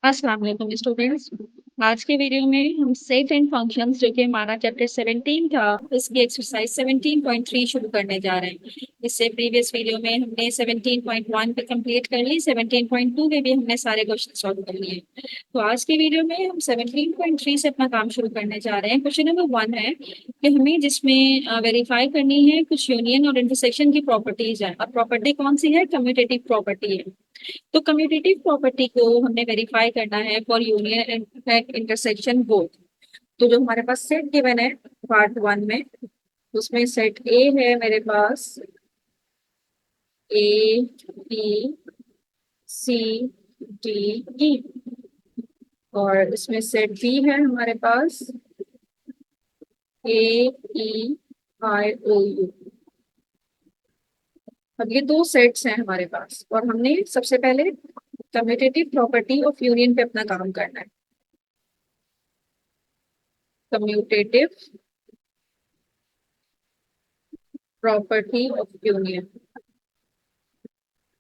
अस्सलाम वालेकुम स्टूडेंट्स। आज के वीडियो में हम सेट एंड फंक्शंस जो कि हमारा चैप्टर 17 था, इसकी एक्सरसाइज 17.3 शुरू करने जा रहे हैं। इससे प्रीवियस वीडियो में हमने 17.1 पे कंप्लीट कर ली, 17.2 में भी हमने सारे क्वेश्चन सॉल्व कर लिए। तो आज की वीडियो में हम 17.3 से अपना काम शुरू करने जा रहे हैं। क्वेश्चन नंबर 1 है कि हमें जिसमें वेरीफाई करनी है कुछ यूनियन और इंटरसेक्शन की प्रॉपर्टीज है, और प्रॉपर्टी कौन सी है? कम्यूटेटिव प्रॉपर्टी है। तो कम्यूटेटिव प्रॉपर्टी को हमने वेरीफाई करना है for union and intersection both. तो जो हमारे पास सेट गिवन है पार्ट 1 में, उसमें सेट ए है मेरे पास, ए बी सी डी ई, और इसमें सेट बी है हमारे पास ए ई आई ओ यू। अब ये दो सेट्स हैं हमारे पास, और हमने सबसे पहले कम्यूटेटिव प्रॉपर्टी ऑफ यूनियन पे अपना काम करना है। कम्यूटेटिव प्रॉपर्टी ऑफ यूनियन,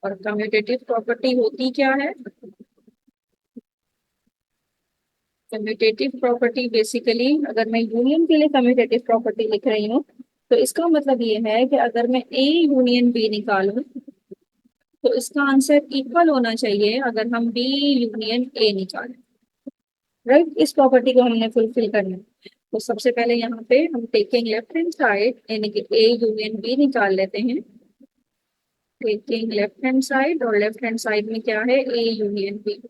और कम्यूटेटिव प्रॉपर्टी होती क्या है? कम्यूटेटिव प्रॉपर्टी बेसिकली, अगर मैं यूनियन के लिए कम्यूटेटिव प्रॉपर्टी लिख रही हूँ, तो इसका मतलब ये है कि अगर मैं ए यूनियन बी निकालूं, तो इसका आंसर इक्वल होना चाहिए अगर हम बी यूनियन ए निकालें। राइट, इस प्रॉपर्टी को हमने फुलफिल करना है। तो सबसे पहले यहाँ पे हम टेकिंग लेफ्ट हैंड साइड यानी कि ए यूनियन बी निकाल लेते हैं। टेकिंग लेफ्ट हैंड साइड, और लेफ्ट हैंड साइड में क्या है? A union B.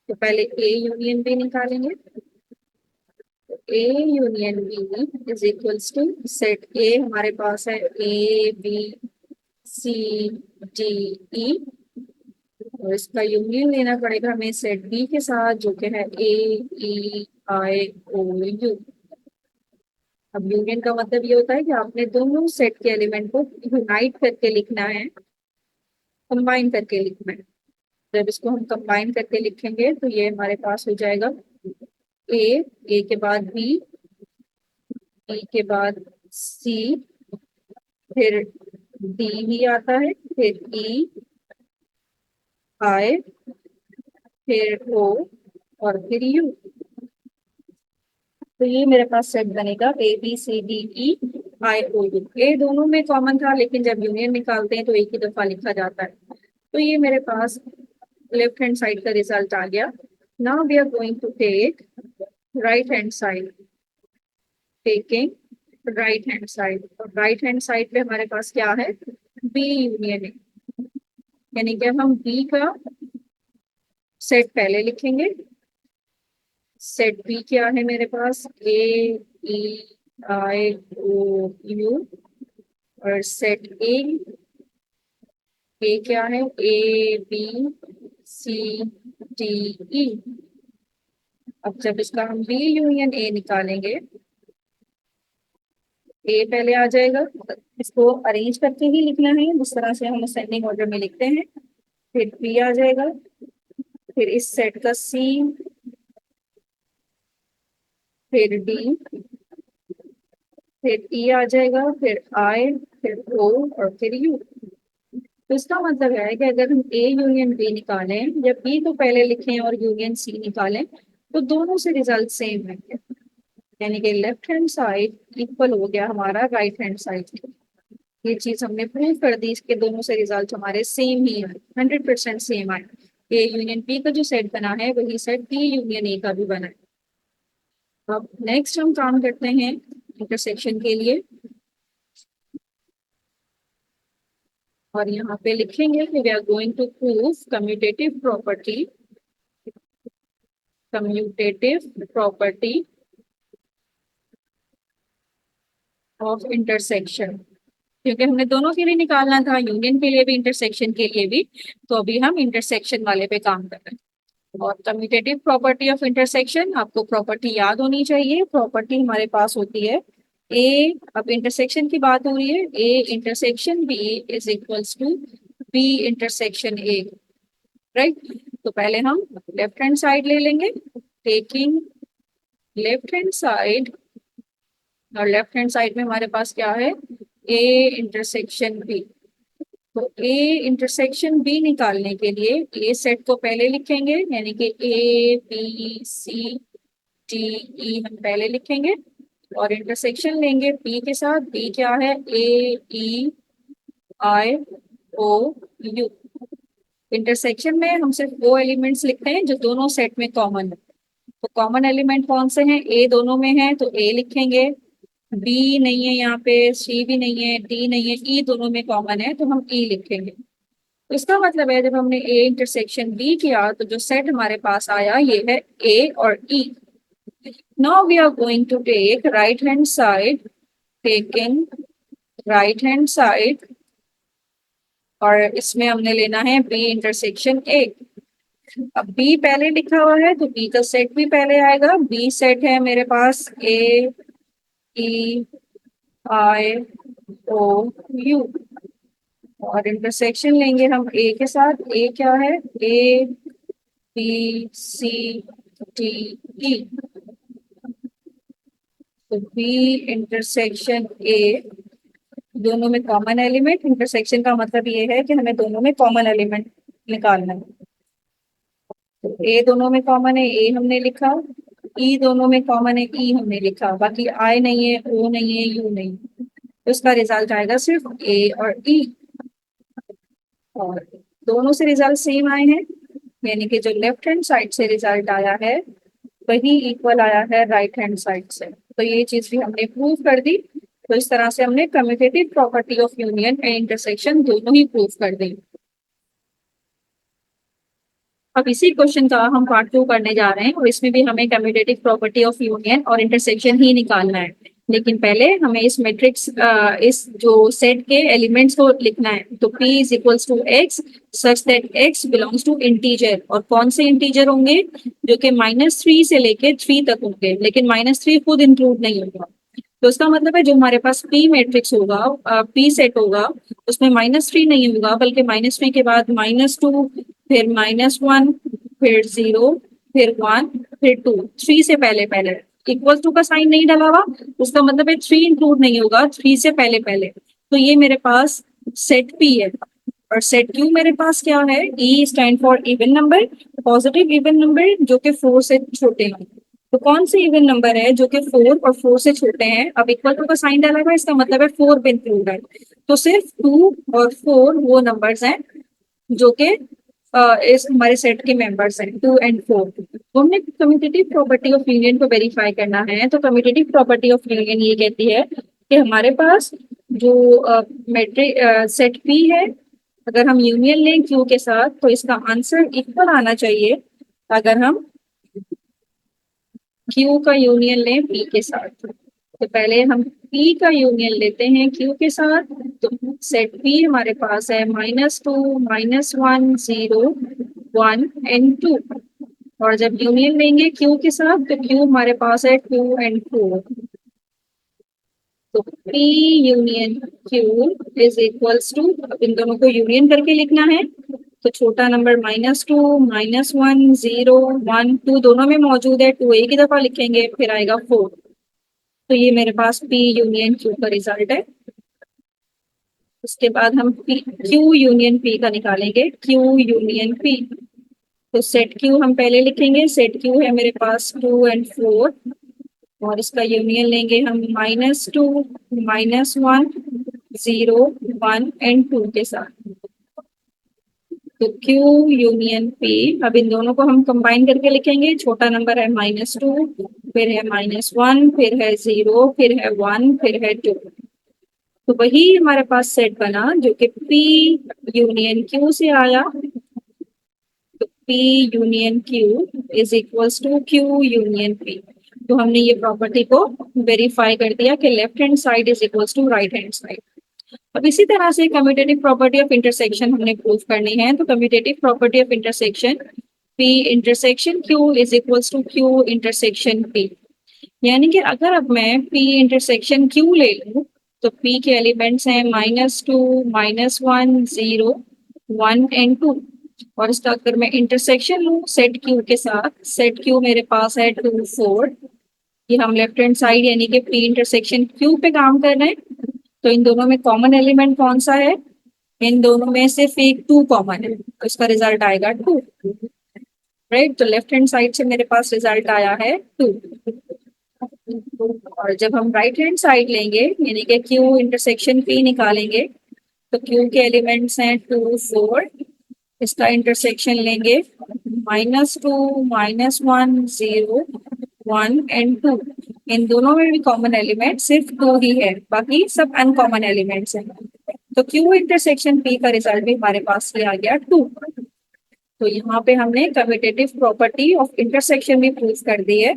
तो पहले ए यूनियन बी निकालेंगे। A union B is equals to, set A हमारे पास है ए बी सी डी ई, और इसका यूनियन लेना पड़ेगा हमें सेट बी के साथ, जो कि है ए ई आई ओ यू। अब यूनियन का मतलब ये होता है कि आपने दोनों सेट के एलिमेंट को यूनाइट करके लिखना है, कंबाइन करके लिखना है। जब इसको हम कंबाइन करके लिखेंगे तो ये हमारे पास हो जाएगा ए, ए के बाद बी, बी के बाद सी, फिर डी भी आता है, फिर ई आई, फिर ओ, और फिर यू। तो ये मेरे पास सेट बनेगा A B C D E I O U. ये दोनों में कॉमन था, लेकिन जब यूनियन निकालते हैं तो एक ही दफा लिखा जाता है। तो ये मेरे पास लेफ्ट हैंड साइड का रिजल्ट आ गया। Now we are going to take right hand side. Taking right hand side, और राइट हैंड साइड पे हमारे पास क्या है? बी यूनियन ए, यानी कि हम बी का सेट पहले लिखेंगे। सेट बी क्या है मेरे पास? ए ई आई ओ यू, और सेट ए क्या है? A B C D E. अब जब इसका हम बी यूनियन ए निकालेंगे, ए पहले आ जाएगा। इसको अरेंज करके ही लिखना है, जिस तरह से हम असेंडिंग ऑर्डर में लिखते हैं। फिर बी आ जाएगा, फिर इस सेट का सी, फिर डी, फिर ई आ जाएगा, फिर आई, फिर ओ, और फिर यू। तो इसका मतलब है कि अगर हम ए यूनियन बी निकालें, या बी को पहले लिखें और यूनियन सी निकालें, तो दोनों से रिजल्ट सेम है। यानी कि लेफ्ट हैंड साइड इक्वल हो गया हमारा राइट हैंड साइड। ये चीज हमने प्रूव कर दी, इसके दोनों से रिजल्ट हमारे सेम ही है, 100% सेम आए। ए यूनियन बी का जो सेट बना है वही सेट बी यूनियन ए का भी बना है। अब नेक्स्ट हम काम करते हैं इंटरसेक्शन के लिए, और यहाँ पे लिखेंगे कि we are going to prove commutative property, commutative property of intersection. क्योंकि हमने दोनों के लिए निकालना था, यूनियन के लिए भी इंटरसेक्शन के लिए भी। तो अभी हम इंटरसेक्शन वाले पे काम कर रहे हैं। और कम्यूटेटिव प्रॉपर्टी ऑफ इंटरसेक्शन, आपको प्रॉपर्टी याद होनी चाहिए। प्रॉपर्टी हमारे पास होती है ए, अब इंटरसेक्शन की बात हो रही है, A intersection B is equals to B intersection A. Right, तो पहले हम लेफ्ट हैंड साइड ले लेंगे। टेकिंग लेफ्ट हैंड साइड, और लेफ्ट हैंड साइड में हमारे पास क्या है? A intersection B. तो ए इंटरसेक्शन बी निकालने के लिए ए सेट को पहले लिखेंगे, यानी कि ए बी सी डी ई हम पहले लिखेंगे और इंटरसेक्शन लेंगे पी के साथ। पी क्या है? ए ई आई ओ यू। इंटरसेक्शन में हम सिर्फ वो एलिमेंट्स लिखते हैं जो दोनों सेट में कॉमन है। तो कॉमन एलिमेंट कौन से हैं? ए दोनों में है तो ए लिखेंगे, बी नहीं है यहाँ पे, सी भी नहीं है, डी नहीं है, ई दोनों में कॉमन है तो हम ई लिखेंगे। तो इसका मतलब है जब हमने ए इंटरसेक्शन बी किया तो जो सेट हमारे पास आया ये है ए और E. Now we are going to take right hand side, taking right hand side, और इसमें हमने लेना है बी इंटरसेक्शन ए। अब बी पहले लिखा हुआ है तो बी का सेट भी पहले आएगा। बी सेट है मेरे पास ए ई आई ओ यू, और इंटरसेक्शन लेंगे हम ए के साथ। ए क्या है? A B C D E. तो बी इंटरसेक्शन ए, दोनों में कॉमन एलिमेंट। इंटरसेक्शन का मतलब ये है कि हमें दोनों में कॉमन एलिमेंट निकालना है। तो ए दोनों में कॉमन है, ए हमने लिखा। ई दोनों में कॉमन है, ई हमने लिखा। बाकी आई नहीं है, ओ नहीं है, यू नहीं। तो इसका रिजल्ट आएगा सिर्फ ए और ई, और दोनों से रिजल्ट सेम आए हैं, यानी कि जो लेफ्ट हैंड साइड से रिजल्ट आया है वही इक्वल आया है राइट हैंड साइड से। तो ये चीज भी हमने प्रूव कर दी। तो इस तरह से हमने commutative property of union and intersection दोनों ही प्रूव कर दी। अब इसी क्वेश्चन का हम पार्ट 2 करने जा रहे हैं और इसमें भी हमें कम्यूटेटिव प्रॉपर्टी ऑफ यूनियन और इंटरसेक्शन ही निकालना है। लेकिन पहले हमें इस मैट्रिक्स इस जो सेट के एलिमेंट्स को लिखना है। तो P is equals to x such that x belongs to integer. और कौन से इंटीजर होंगे? जो कि -3 से लेके 3 तक होंगे, लेकिन -3 खुद इंक्लूड नहीं होगा। तो इसका मतलब है जो हमारे पास P मैट्रिक्स होगा, P सेट होगा, उसमें -3 नहीं होगा, बल्कि -3 के बाद -2, फिर -1, फिर 0, फिर 1, फिर 2। 3 से पहले पहले इक्वल टू का साइन नहीं डाला हुआ, उसका मतलब है 3 इंक्लूड नहीं होगा 3 से पहले पहले। तो ये मेरे पास सेट P है। और सेट Q मेरे पास क्या है? E stand for even number, positive even number जो कि 4 से छोटे हैं। तो कौन से इवन नंबर है जो कि 4 और 4 से छोटे हैं? अब इक्वल टू का साइन डाला हुआ, इसका मतलब है 4 भी इंक्लूड है। तो सिर्फ 2 और 4 वो नंबर्स हैं जो कि इस हमारे सेट के मेंबर्स हैं, 2 एंड 4। तो हमने कम्यूटेटिव प्रॉपर्टी ऑफ यूनियन को वेरीफाई करना है। तो कम्यूटेटिव प्रॉपर्टी ऑफ यूनियन ये कहती है कि हमारे पास जो मैट्रिक सेट पी है, अगर हम यूनियन लें क्यू के साथ तो इसका आंसर इक्वल आना चाहिए अगर हम क्यू का यूनियन लें पी के साथ। तो पहले हम पी का यूनियन लेते हैं क्यू के साथ। तो सेट पी हमारे पास है -2, -1, 0, 1 एंड 2। और जब यूनियन लेंगे क्यू के साथ तो क्यू हमारे पास है 2 एंड 4। तो P union Q is equals to, अब इन दोनों को यूनियन करके लिखना है। तो छोटा नंबर -2, -1, 0, 1, 2 दोनों में मौजूद है, 2 एक ही दफा लिखेंगे फिर आएगा 4। तो ये मेरे पास P यूनियन Q का रिजल्ट है। उसके बाद हम Q यूनियन P का निकालेंगे, Q यूनियन P। तो सेट Q हम पहले लिखेंगे। सेट Q है मेरे पास 2 एंड 4, और इसका यूनियन लेंगे हम -2, -1, 0, 1 एंड 2 के साथ। तो Q यूनियन P, अब इन दोनों को हम कंबाइन करके लिखेंगे। छोटा नंबर है -2, फिर है -1, फिर है 0, फिर है 1, फिर है 2। तो वही हमारे पास सेट बना जो कि P यूनियन Q से आया। तो P union Q is equals to Q union P। तो हमने ये प्रॉपर्टी को वेरीफाई कर दिया कि left hand side is equals to right hand side. अब इसी तरह से कम्यूटेटिव प्रॉपर्टी ऑफ इंटरसेक्शन हमने प्रूव करनी है। तो commutative property of intersection P intersection Q is equals to Q intersection P। यानी कि अगर अब मैं P इंटरसेक्शन Q ले लूं तो P के एलिमेंट्स हैं -2, -1, 0, 1 एंड 2। और इसका अगर मैं इंटरसेक्शन लूं सेट Q के साथ, सेट Q मेरे पास है 2, 4। ये हम लेफ्ट हैंड साइड यानी कि P इंटरसेक्शन Q पे काम कर रहे हैं। तो इन दोनों में कॉमन एलिमेंट कौन सा है? इन दोनों में सिर्फ एक 2 कॉमन है, तो इसका रिजल्ट आएगा 2। राइट, तो लेफ्ट हैंड साइड से मेरे पास रिजल्ट आया है 2। और जब हम राइट हैंड साइड लेंगे यानी कि क्यू इंटरसेक्शन पी निकालेंगे, तो क्यू के एलिमेंट्स हैं 2 4, इसका इंटरसेक्शन लेंगे -2 -1 0 1 एंड 2। इन दोनों में भी कॉमन एलिमेंट सिर्फ 2 ही है, बाकी सब अनकॉमन एलिमेंट्स हैं। तो क्यू इंटरसेक्शन पी का रिजल्ट भी हमारे पास ये आ गया 2। तो यहाँ पे हमने कम्यूटेटिव प्रॉपर्टी ऑफ इंटरसेक्शन भी प्रूव कर दी है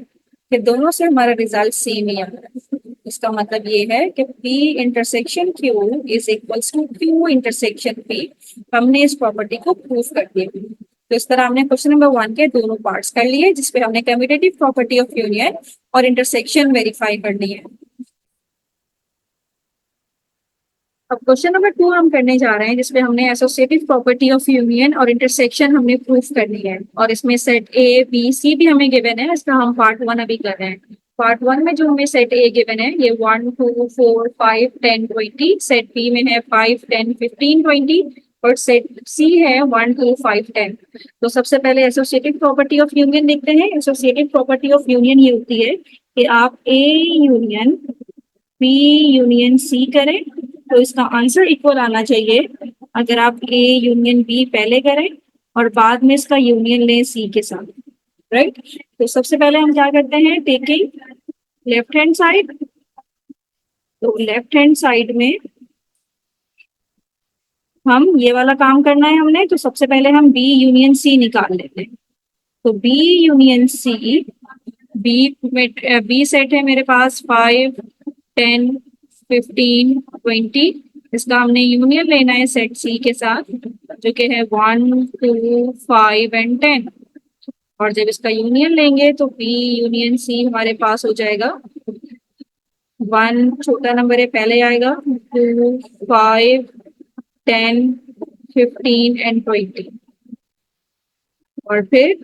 कि दोनों से हमारा रिजल्ट सेम ही आ रहा है। इसका मतलब ये है कि P intersection Q is equals to Q intersection P। हमने इस प्रॉपर्टी को प्रूव कर दिया। तो इस तरह हमने क्वेश्चन नंबर 1 के दोनों पार्ट्स कर लिए, जिसपे हमने कम्यूटेटिव प्रॉपर्टी ऑफ यूनियन और इंटरसेक्शन वेरीफाई करनी है। अब क्वेश्चन नंबर 2 हम करने जा रहे हैं, जिसपे हमने एसोसिएटिव प्रॉपर्टी ऑफ यूनियन और इंटरसेक्शन हमने प्रूफ करनी है। और इसमें सेट ए बी सी भी हमें गिवन है, इसका हम पार्ट 1 अभी कर रहे हैं। पार्ट 1 में जो हमें सेट ए गिवन है ये 1 2 4 5 10 20, सेट बी में है 5 10 15 20 और सेट सी है 1 2 5 10। तो सबसे पहले एसोसिएटिव प्रॉपर्टी ऑफ यूनियन देखते हैं। एसोसिएटिव प्रॉपर्टी ऑफ यूनियन ये होती है कि आप A union B union C करें तो इसका आंसर इक्वल आना चाहिए अगर आप ए यूनियन बी पहले करें और बाद में इसका यूनियन लें सी के साथ। राइट, तो सबसे पहले हम क्या करते हैं, टेकिंग लेफ्ट हैंड साइड। तो लेफ्ट हैंड साइड में हम ये वाला काम करना है हमने, तो सबसे पहले हम बी यूनियन सी निकाल लेते हैं। तो बी यूनियन सी, बी में बी सेट है मेरे पास 5 10 15 20। इसका हमने यूनियन लेना है सेट सी के साथ, जो कि है 1 2 5 एंड 10। और जब इसका यूनियन लेंगे तो बी यूनियन सी हमारे पास हो जाएगा 1 छोटा नंबर है पहले आएगा, 2 5 10 15 एंड 20। और फिर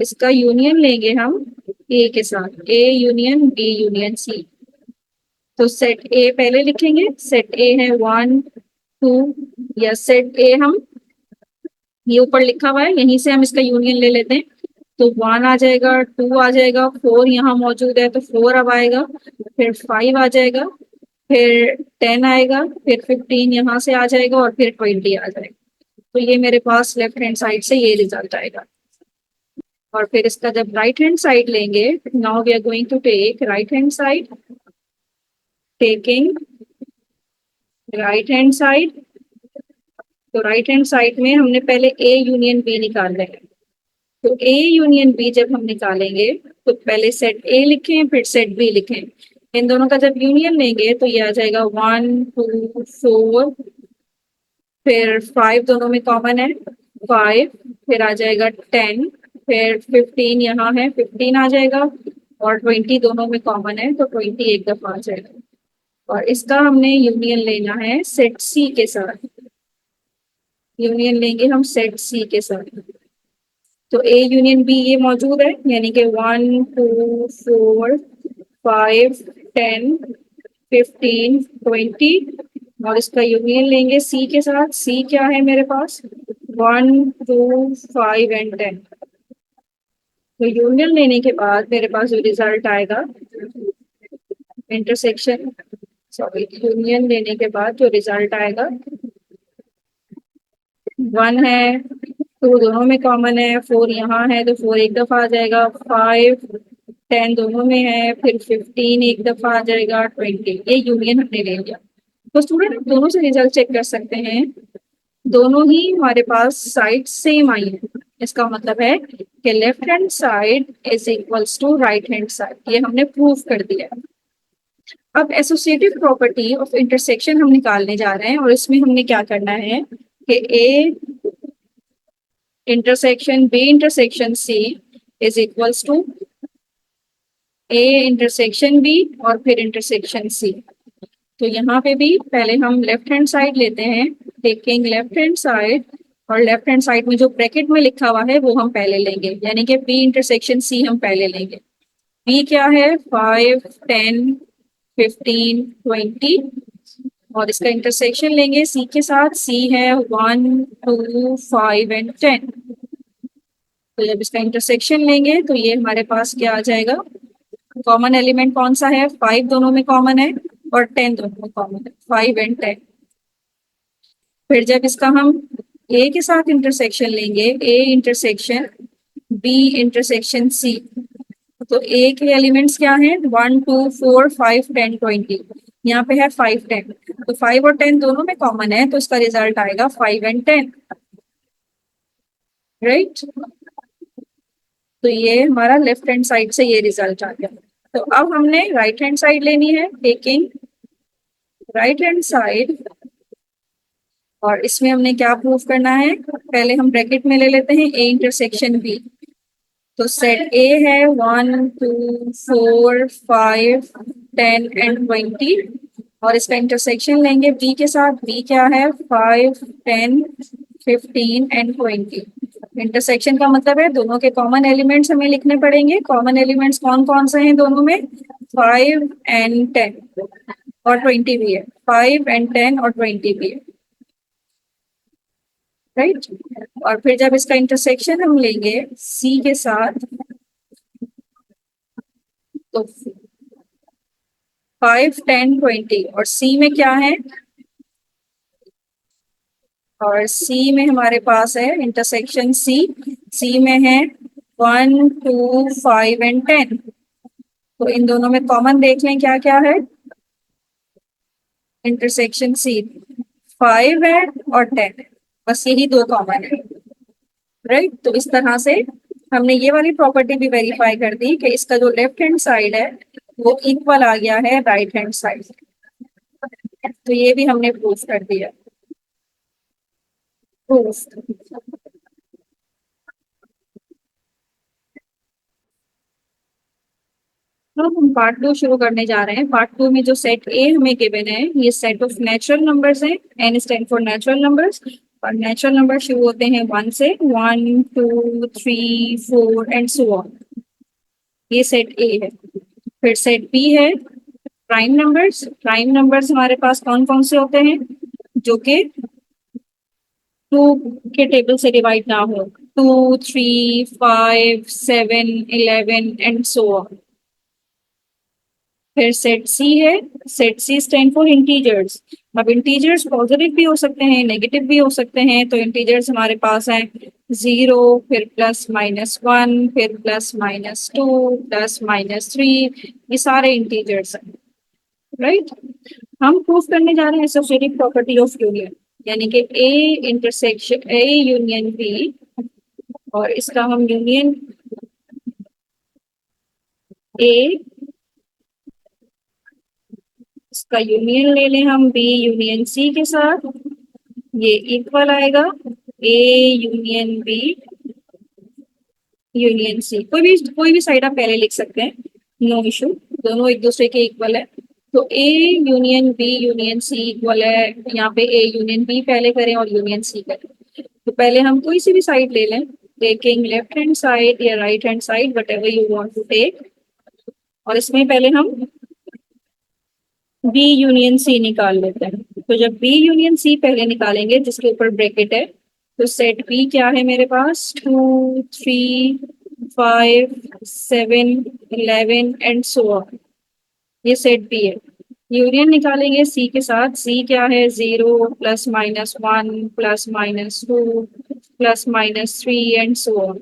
इसका यूनियन लेंगे हम ए के साथ, A union B union C. तो सेट ए पहले लिखेंगे, सेट ए है 1 2, या सेट ए हम ये ऊपर लिखा हुआ है यहीं से हम इसका यूनियन ले लेते हैं। तो 1 आ जाएगा, 2 आ जाएगा, 4 यहाँ मौजूद है तो 4 अब आएगा, फिर 5 आ जाएगा, फिर 10 आएगा, फिर 15 यहाँ से आ जाएगा और फिर 20 आ जाएगा। तो ये मेरे पास लेफ्ट हैंड साइड से ये रिजल्ट आएगा। और फिर इसका जब राइट हैंड साइड लेंगे, now we are going to take right hand side. Taking right hand side, तो राइट हैंड साइड में हमने पहले ए यूनियन बी निकाल है। तो ए यूनियन बी जब हम निकालेंगे तो पहले सेट ए लिखें फिर सेट बी लिखें। इन दोनों का जब यूनियन लेंगे तो ये आ जाएगा 1 2 4, फिर 5 दोनों में कॉमन है 5, फिर आ जाएगा 10, फिर 15 यहाँ है 15 आ जाएगा, और 20 दोनों में कॉमन है तो 20 एक दफा आ जाएगा। और इसका हमने यूनियन लेना है सेट सी के साथ, यूनियन लेंगे हम सेट सी के साथ। तो ए यूनियन बी ये मौजूद है, यानी कि 1 2 4 5 10 15 20। और इसका यूनियन लेंगे सी के साथ, सी क्या है मेरे पास 1 2 5 एंड 10। तो यूनियन लेने के बाद मेरे पास जो रिजल्ट आएगा इंटरसेक्शन, सॉरी यूनियन लेने के बाद जो रिजल्ट आएगा 1 है, 2 दोनों में कॉमन है, 4 यहाँ है तो 4 एक दफा आ जाएगा, 5 10 दोनों में है, फिर 15 एक दफा आ जाएगा, 20 ये यूनियन हमने ले लिया। तो स्टूडेंट दोनों से रिजल्ट चेक कर सकते हैं, दोनों ही हमारे पास साइड सेम आई है। इसका मतलब है कि left hand side is equals to right hand side, ये हमने प्रूव कर दिया। अब एसोसिएटिव प्रॉपर्टी ऑफ इंटरसेक्शन हम निकालने जा रहे हैं, और इसमें हमने क्या करना है कि A intersection B intersection C is equals to A intersection B और फिर इंटरसेक्शन सी। तो यहाँ पे भी पहले हम लेफ्ट हैंड साइड लेते हैं, टेकिंग लेफ्ट हैंड साइड, और लेफ्ट हैंड साइड में जो ब्रैकेट में लिखा हुआ है वो हम पहले लेंगे, यानी कि बी इंटरसेक्शन सी हम पहले लेंगे। बी क्या है 5 10 15 20, और इसका इंटरसेक्शन लेंगे सी के साथ। सी है 1 2 5 एंड 10। तो जब इसका इंटरसेक्शन लेंगे तो ये हमारे पास क्या आ जाएगा, कॉमन एलिमेंट कौन सा है, 5 दोनों में कॉमन है और 10 दोनों में कॉमन है, 5 एंड 10। फिर जब इसका हम ए के साथ इंटरसेक्शन लेंगे, A intersection B intersection C, तो ए के एलिमेंट्स क्या हैं, 1 2 4 5 10 20। यहाँ पे है 5 10, तो 5 और 10 दोनों में कॉमन है, तो इसका रिजल्ट आएगा 5 एंड 10। राइट। तो ये हमारा लेफ्ट हैंड साइड से ये रिजल्ट आ गया। तो अब हमने राइट हैंड साइड लेनी है, टेकिंग राइट हैंड साइड। और इसमें हमने क्या प्रूव करना है, पहले हम ब्रैकेट में ले लेते हैं ए इंटरसेक्शन बी। तो सेट ए है 1 2 4 5 10 एंड 20, और इसका इंटरसेक्शन लेंगे बी के साथ। बी क्या है, 5 10 15 एंड 20। इंटरसेक्शन का मतलब है दोनों के कॉमन एलिमेंट्स हमें लिखने पड़ेंगे। कॉमन एलिमेंट्स कौन कौन से हैं दोनों में, 5 एंड 10 और 20 भी है, 5 एंड 10 और 20 भी है। राइट। और फिर जब इसका इंटरसेक्शन हम लेंगे सी के साथ, तो 5 10 20, और सी में क्या है, और सी में हमारे पास है इंटरसेक्शन सी। सी में है 1 2 5 एंड 10। तो इन दोनों में कॉमन देख लें क्या क्या है, इंटरसेक्शन सी 5 है और 10 है, बस यही दो कॉमन है। राइट। तो इस तरह से हमने ये वाली प्रॉपर्टी भी वेरीफाई कर दी कि इसका जो लेफ्ट हैंड साइड है वो इक्वल आ गया है राइट हैंड साइड। तो ये भी हमने प्रूफ कर दिया। प्रूफ। तो हम पार्ट 2 शुरू करने जा रहे हैं। पार्ट 2 में जो सेट ए हमें गिवन है, ये सेट ऑफ नेचुरल नंबर्स है। N stand for natural numbers, और नेचुरल नंबर शुरू होते हैं 1 से, 1 2 3 4 एंड सो ऑन। ये सेट ए है। फिर सेट बी है प्राइम नंबर्स। प्राइम नंबर्स हमारे पास कौन कौन से होते हैं, जो कि 2 के टेबल से डिवाइड ना हो, 2 3 5 7 11 एंड सो ऑन। फिर सेट सी है। Set C stand for integers. अब इंटीजर्स पॉजिटिव भी हो सकते हैं, नेगेटिव भी हो सकते हैं। तो इंटीजर्स हमारे पास हैं 0, फिर +-1, फिर +-2, +-3। ये सारे इंटीजर्स हैं। राइट। हम प्रूफ करने जा रहे हैं एसोसिएटिव प्रॉपर्टी ऑफ यूनियन, यानी कि A intersection A union B, और इसका हम यूनियन ए, इसका यूनियन ले लें हम बी यूनियन सी के साथ, ये इक्वल आएगा A union B union C. कोई भी साइड आप पहले लिख सकते हैं, नो इशू, दोनों एक दूसरे के इक्वल है। तो A union B union C equal है, यहाँ पे ए यूनियन बी पहले करें और यूनियन सी करें। तो पहले हम कोई सी भी साइड ले लें, टेकिंग लेफ्ट हैंड साइड या right hand side, whatever you want to take. और इसमें पहले हम बी यूनियन सी निकाल लेते हैं। तो जब बी यूनियन सी पहले निकालेंगे, जिसके ऊपर ब्रैकेट है, तो सेट बी क्या है मेरे पास, 2 3 5 7 11 एंड सो ऑन। ये सेट बी है। यूनियन निकालेंगे सी के साथ। सी क्या है, 0 +-1 +-2 +-3 एंड सो ऑन।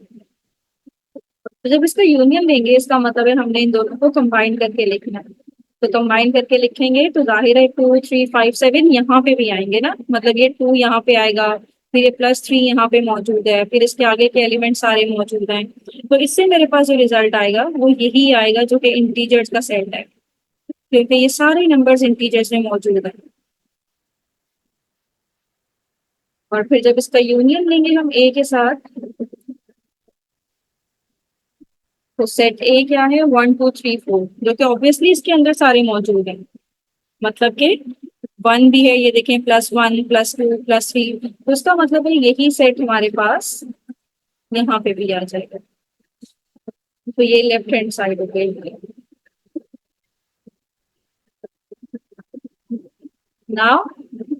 तो जब इसका यूनियन लेंगे, इसका मतलब है हमने इन दोनों को कंबाइन करके लिखना है। तो कंबाइन करके लिखेंगे तो जाहिर है 2 3 5 7 यहाँ पे भी आएंगे ना, मतलब ये 2 यहाँ पे आएगा, फिर ये +3 यहाँ पे मौजूद है, फिर इसके आगे के एलिमेंट सारे मौजूद हैं। तो इससे मेरे पास जो रिजल्ट आएगा वो यही आएगा, जो कि इंटीजर्स का सेट है, क्योंकि ये सारे नंबर्स इंटीजर्स में मौजूद है। और फिर जब इसका यूनियन लेंगे हम ए के साथ, तो सेट ए क्या है, 1 2 3 4, जो कि ऑब्वियसली इसके अंदर सारे मौजूद हैं। मतलब कि 1 भी है, ये देखें, +-1 +2 +3, तो उसका मतलब है यही सेट हमारे पास यहाँ पे भी आ जाएगा। तो ये लेफ्ट हैंड साइड हो गई। Now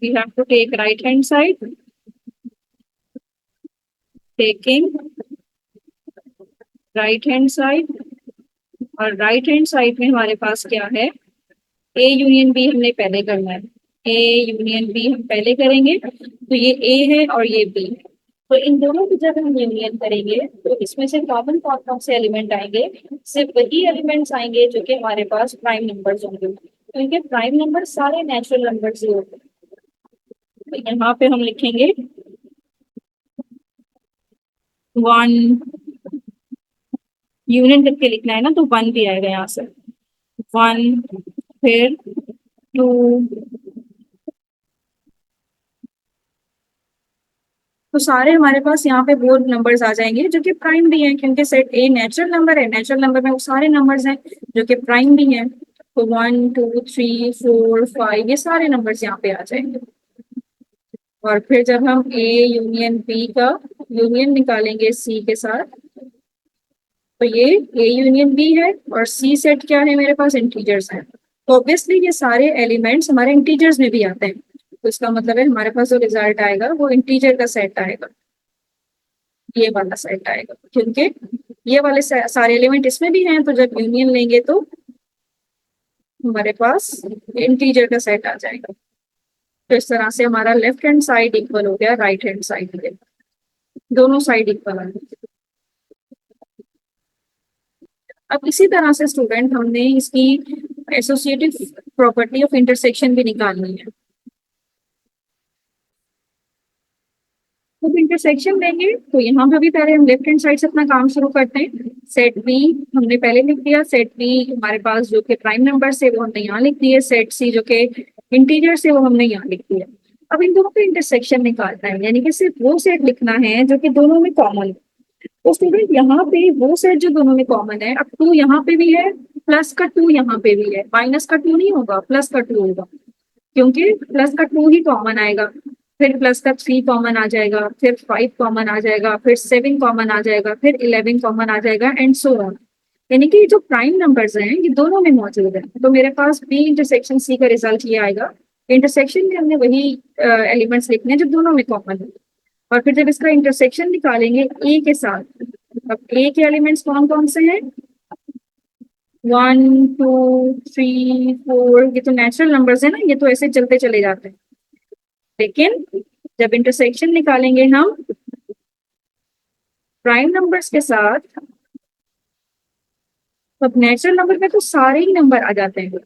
we have to take right hand side, taking right hand side, और राइट हैंड साइड में हमारे पास क्या है, ए यूनियन बी हमने पहले करना है, ए यूनियन बी हम पहले करेंगे, तो ये ए है और ये बी है। तो इन दोनों की जब हम यूनियन करेंगे तो इसमें से कॉमन कौन कौन से एलिमेंट आएंगे, सिर्फ वही एलिमेंट्स आएंगे जो कि हमारे पास प्राइम नंबर्स होंगे, तो इनके प्राइम नंबर सारे नेचुरल नंबर्स ही होते हैं। तो यहाँ पे हम लिखेंगे 1, यूनियन करके लिखना है ना, तो 1 भी आएगा यहाँ से, 1, फिर 2, तो सारे हमारे पास यहाँ पे वो नंबर्स आ जाएंगे जो कि प्राइम भी हैं, क्योंकि सेट ए नेचुरल नंबर है, नेचुरल नंबर में वो सारे नंबर्स हैं जो कि प्राइम भी हैं, तो 1, 2, 3, 4, 5 ये सारे नंबर्स यहाँ पे आ जाएंगे। और फिर जब हम ए यूनियन बी का यूनियन निकालेंगे सी के साथ, तो ये ए यूनियन बी है और सी सेट क्या है, मेरे पास इंटीजर्स हैं, तो ऑब्वियसली ये सारे एलिमेंट्स हमारे इंटीजर्स में भी आते हैं, तो इसका मतलब है हमारे पास जो रिजल्ट आएगा वो इंटीजर का सेट आएगा, ये वाला सेट आएगा, क्योंकि ये वाले सारे एलिमेंट इसमें भी हैं, तो जब यूनियन लेंगे तो हमारे पास इंटीजर का सेट आ जाएगा। तो इस तरह से हमारा लेफ्ट हैंड साइड इक्वल हो गया राइट हैंड साइड के, दोनों साइड इक्वल आ गए। अब इसी तरह से स्टूडेंट हमने इसकी एसोसिएटिव प्रॉपर्टी ऑफ इंटरसेक्शन भी निकालनी है। तो इंटरसेक्शन लेंगे तो यहाँ पे भी पहले हम लेफ्ट हैंड साइड से अपना काम शुरू करते हैं। सेट बी हमने पहले लिख दिया, सेट बी हमारे पास जो कि प्राइम नंबर से वो हमने यहाँ लिख दिए, सेट सी जो कि इंटीजर से वो हमने यहाँ लिख दिया। अब इन दोनों का इंटरसेक्शन निकालना है, यानी कि सिर्फ वो सेट लिखना है जो कि दोनों में कॉमन है। तो स्टूडेंट यहाँ पे वो सेट जो दोनों में कॉमन है, अब 2 यहाँ पे भी है, प्लस का 2 यहाँ पे भी है, माइनस का 2 नहीं होगा, प्लस का 2 होगा, क्योंकि प्लस का 2 ही कॉमन आएगा, फिर प्लस का 3 कॉमन आ जाएगा, फिर 5 कॉमन आ जाएगा, फिर 7 कॉमन आ जाएगा, फिर 11 कॉमन आ जाएगा एंड सो ऑन। यानी कि जो प्राइम नंबर्स हैं ये दोनों में मौजूद है, तो मेरे पास बी इंटरसेक्शन सी का रिजल्ट ये आएगा। इंटरसेक्शन में हमने वही एलिमेंट्स लिखने हैं जो दोनों में कॉमन है, और फिर जब इसका इंटरसेक्शन निकालेंगे ए के साथ, अब ए के एलिमेंट्स कौन कौन से हैं, 1, 2, 3, 4, ये तो नेचुरल नंबर्स है ना, ये तो ऐसे चलते चले जाते हैं, लेकिन जब इंटरसेक्शन निकालेंगे हम प्राइम नंबर्स के साथ, तो अब नेचुरल नंबर में तो सारे ही नंबर आ जाते हैं,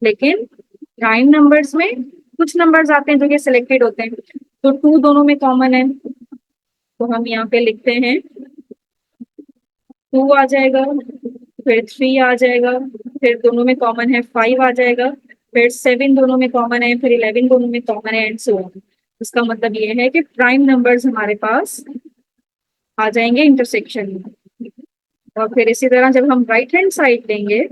लेकिन प्राइम नंबर्स में कुछ नंबर्स आते हैं जो कि सिलेक्टेड होते हैं, तो 2 दोनों में कॉमन है, तो हम यहाँ पे लिखते हैं 2 आ जाएगा, फिर 3 आ जाएगा, फिर दोनों में कॉमन है 5 आ जाएगा, फिर 7 दोनों में कॉमन है, फिर 11 दोनों में कॉमन है एंड सो ऑन। इसका मतलब ये है कि प्राइम नंबर्स हमारे पास आ जाएंगे इंटरसेक्शन में। और फिर इसी तरह जब हम राइट हैंड साइड लेंगे,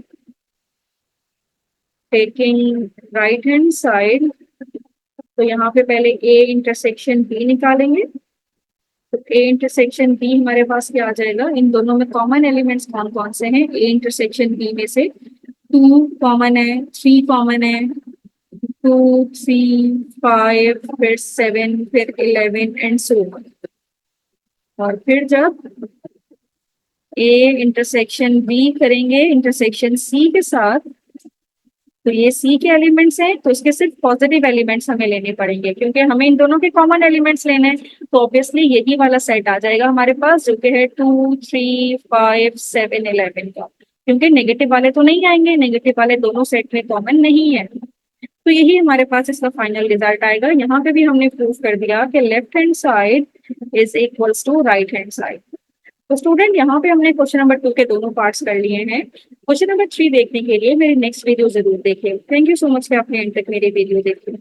टेकिंग राइट हैंड साइड, तो यहाँ पे पहले ए इंटरसेक्शन बी निकालेंगे, तो ए इंटरसेक्शन बी हमारे पास क्या आ जाएगा, इन दोनों में कॉमन एलिमेंट्स कौन कौन से हैं, ए इंटरसेक्शन बी में से 2 कॉमन है, 3 कॉमन है, 2, 3, 5, फिर 7, फिर 11 एंड सो ऑन। और फिर जब ए इंटरसेक्शन बी करेंगे इंटरसेक्शन सी के साथ, तो ये सी के एलिमेंट्स हैं, तो इसके सिर्फ पॉजिटिव एलिमेंट्स हमें लेने पड़ेंगे, क्योंकि हमें इन दोनों के कॉमन एलिमेंट्स लेने हैं, तो ऑब्वियसली यही वाला सेट आ जाएगा हमारे पास जो कि है 2, 3, 5, 7, 11 का, क्योंकि नेगेटिव वाले तो नहीं आएंगे, नेगेटिव वाले दोनों सेट में कॉमन नहीं है, तो यही हमारे पास इसका फाइनल रिजल्ट आएगा। यहाँ पे भी हमने प्रूव कर दिया कि left hand side is equals to right hand side. तो स्टूडेंट यहाँ पे हमने क्वेश्चन नंबर 2 के दोनों पार्ट्स कर लिए हैं। क्वेश्चन नंबर 3 देखने के लिए मेरी नेक्स्ट वीडियो जरूर देखें। थैंक यू सो मच कि आपने एंड तक मेरी वीडियो देखी।